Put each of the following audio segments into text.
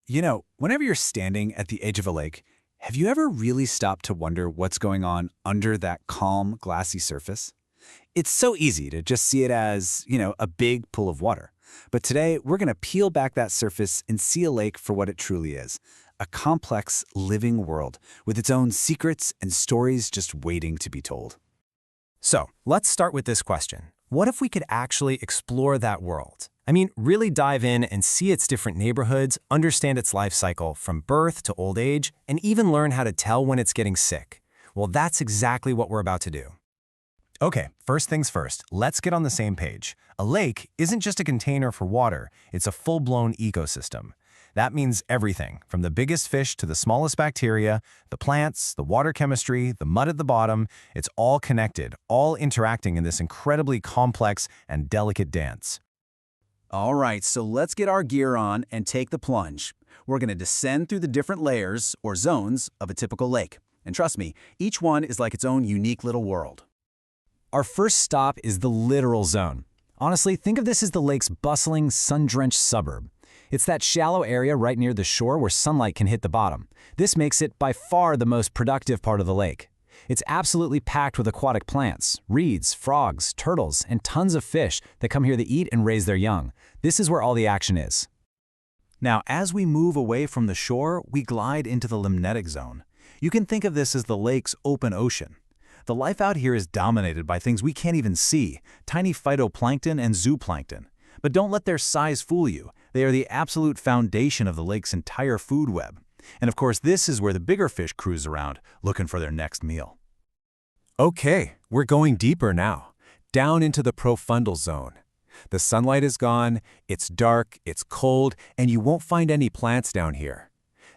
Whenever you're standing at the edge of a lake, have you ever really stopped to wonder what's going on under that calm, glassy surface? It's so easy to just see it as, a big pool of water. But today, we're going to peel back that surface and see a lake for what it truly is, a complex, living world with its own secrets and stories just waiting to be told. So, let's start with this question. What if we could actually explore that world? I mean, really dive in and see its different neighborhoods, understand its life cycle from birth to old age, and even learn how to tell when it's getting sick. Well, that's exactly what we're about to do. Okay, first things first, let's get on the same page. A lake isn't just a container for water, it's a full-blown ecosystem. That means everything, from the biggest fish to the smallest bacteria, the plants, the water chemistry, the mud at the bottom, it's all connected, all interacting in this incredibly complex and delicate dance. All right, so let's get our gear on and take the plunge. We're going to descend through the different layers, or zones, of a typical lake. And trust me, each one is like its own unique little world. Our first stop is the littoral zone. Honestly, think of this as the lake's bustling, sun-drenched suburb. It's that shallow area right near the shore where sunlight can hit the bottom. This makes it by far the most productive part of the lake. It's absolutely packed with aquatic plants, reeds, frogs, turtles, and tons of fish that come here to eat and raise their young. This is where all the action is. Now, as we move away from the shore, we glide into the limnetic zone. You can think of this as the lake's open ocean. The life out here is dominated by things we can't even see, tiny phytoplankton and zooplankton. But don't let their size fool you. They are the absolute foundation of the lake's entire food web. And of course, this is where the bigger fish cruise around, looking for their next meal. Okay, we're going deeper now, down into the profundal zone. The sunlight is gone, it's dark, it's cold, and you won't find any plants down here.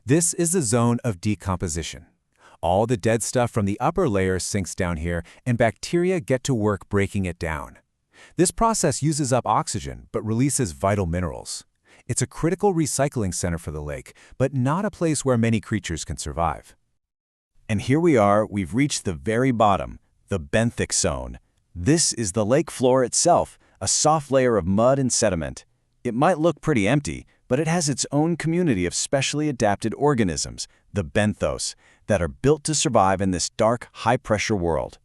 This is the zone of decomposition. All the dead stuff from the upper layers sinks down here, and bacteria get to work breaking it down. This process uses up oxygen, but releases vital minerals. It's a critical recycling center for the lake, but not a place where many creatures can survive. And here we are, we've reached the very bottom, the benthic zone. This is the lake floor itself, a soft layer of mud and sediment. It might look pretty empty, but it has its own community of specially adapted organisms, the benthos, that are built to survive in this dark, high-pressure world.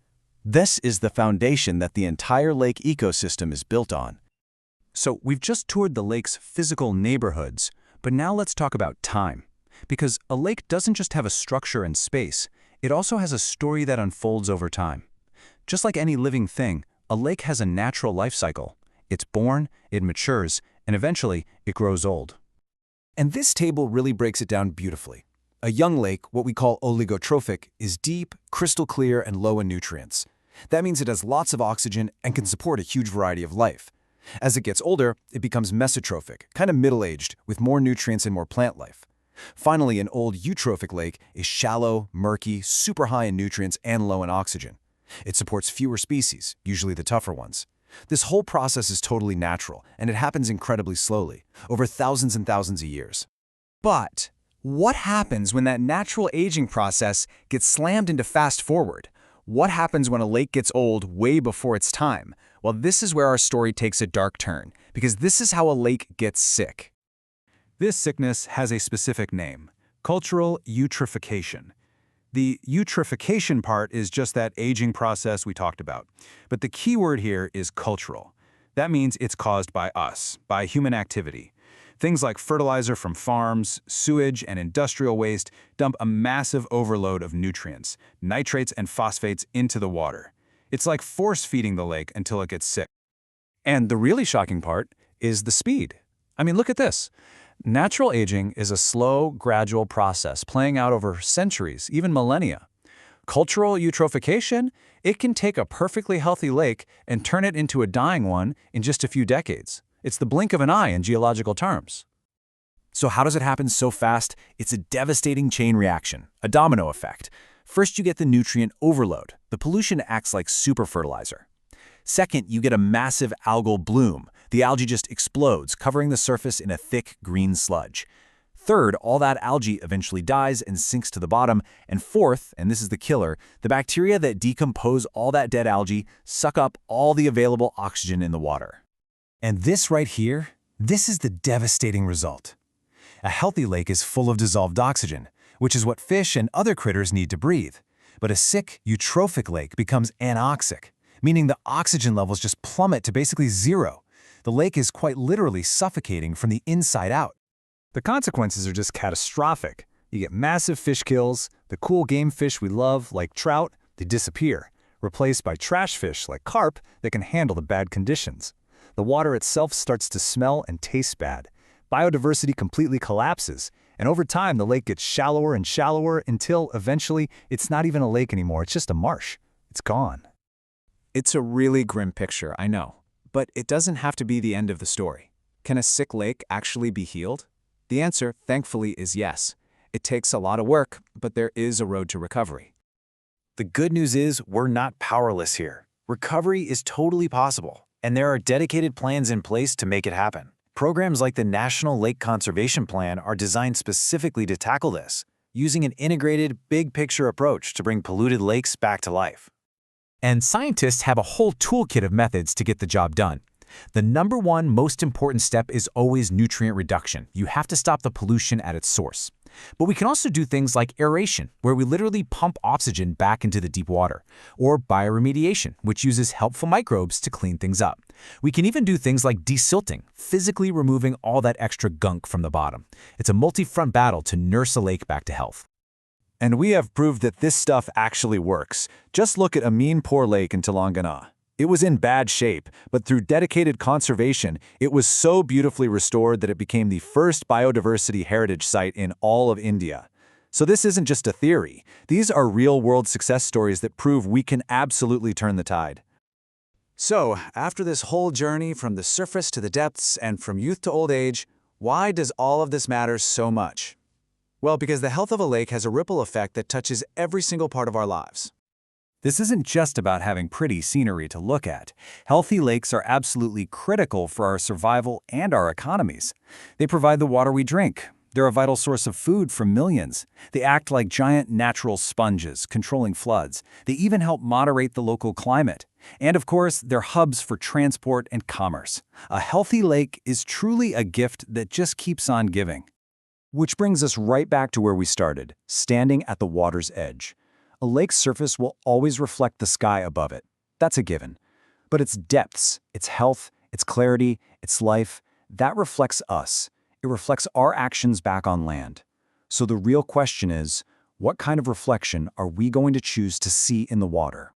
This is the foundation that the entire lake ecosystem is built on. So we've just toured the lake's physical neighborhoods, but now let's talk about time. Because a lake doesn't just have a structure and space, it also has a story that unfolds over time. Just like any living thing, a lake has a natural life cycle. It's born, it matures, and eventually it grows old. And this table really breaks it down beautifully. A young lake, what we call oligotrophic, is deep, crystal clear, and low in nutrients. That means it has lots of oxygen and can support a huge variety of life. As it gets older, it becomes mesotrophic, kind of middle-aged, with more nutrients and more plant life. Finally, an old eutrophic lake is shallow, murky, super high in nutrients and low in oxygen. It supports fewer species, usually the tougher ones. This whole process is totally natural, and it happens incredibly slowly, over thousands and thousands of years. But what happens when that natural aging process gets slammed into fast forward? What happens when a lake gets old way before its time? Well, this is where our story takes a dark turn, because this is how a lake gets sick. This sickness has a specific name: cultural eutrophication. The eutrophication part is just that aging process we talked about. But the key word here is cultural. That means it's caused by us, by human activity. Things like fertilizer from farms, sewage, and industrial waste dump a massive overload of nutrients, nitrates and phosphates into the water. It's like force-feeding the lake until it gets sick. And the really shocking part is the speed. I mean, look at this. Natural aging is a slow, gradual process playing out over centuries, even millennia. Cultural eutrophication, it can take a perfectly healthy lake and turn it into a dying one in just a few decades. It's the blink of an eye in geological terms. So how does it happen so fast? It's a devastating chain reaction, a domino effect. First, you get the nutrient overload. The pollution acts like super fertilizer. Second, you get a massive algal bloom. The algae just explodes, covering the surface in a thick green sludge. Third, all that algae eventually dies and sinks to the bottom. And fourth, and this is the killer, the bacteria that decompose all that dead algae suck up all the available oxygen in the water. And this right here, this is the devastating result. A healthy lake is full of dissolved oxygen, which is what fish and other critters need to breathe. But a sick, eutrophic lake becomes anoxic, meaning the oxygen levels just plummet to basically zero. The lake is quite literally suffocating from the inside out. The consequences are just catastrophic. You get massive fish kills, the cool game fish we love, like trout, they disappear, replaced by trash fish like carp that can handle the bad conditions. The water itself starts to smell and taste bad. Biodiversity completely collapses, and over time the lake gets shallower and shallower until eventually it's not even a lake anymore, it's just a marsh. It's gone. It's a really grim picture, I know, but it doesn't have to be the end of the story. Can a sick lake actually be healed? The answer, thankfully, is yes. It takes a lot of work, but there is a road to recovery. The good news is we're not powerless here. Recovery is totally possible, and there are dedicated plans in place to make it happen. Programs like the National Lake Conservation Plan are designed specifically to tackle this, using an integrated, big-picture approach to bring polluted lakes back to life. And scientists have a whole toolkit of methods to get the job done. The number one most important step is always nutrient reduction. You have to stop the pollution at its source. But we can also do things like aeration, where we literally pump oxygen back into the deep water, or bioremediation, which uses helpful microbes to clean things up. We can even do things like desilting, physically removing all that extra gunk from the bottom. It's a multi-front battle to nurse a lake back to health. And we have proved that this stuff actually works. Just look at Amin Pour Lake in Telangana. It was in bad shape, but through dedicated conservation, it was so beautifully restored that it became the first biodiversity heritage site in all of India. So this isn't just a theory. These are real-world success stories that prove we can absolutely turn the tide. So, after this whole journey from the surface to the depths and from youth to old age, why does all of this matter so much? Well, because the health of a lake has a ripple effect that touches every single part of our lives. This isn't just about having pretty scenery to look at. Healthy lakes are absolutely critical for our survival and our economies. They provide the water we drink. They're a vital source of food for millions. They act like giant natural sponges, controlling floods. They even help moderate the local climate. And of course, they're hubs for transport and commerce. A healthy lake is truly a gift that just keeps on giving. Which brings us right back to where we started, standing at the water's edge. A lake's surface will always reflect the sky above it. That's a given. But its depths, its health, its clarity, its life, that reflects us. It reflects our actions back on land. So the real question is, what kind of reflection are we going to choose to see in the water?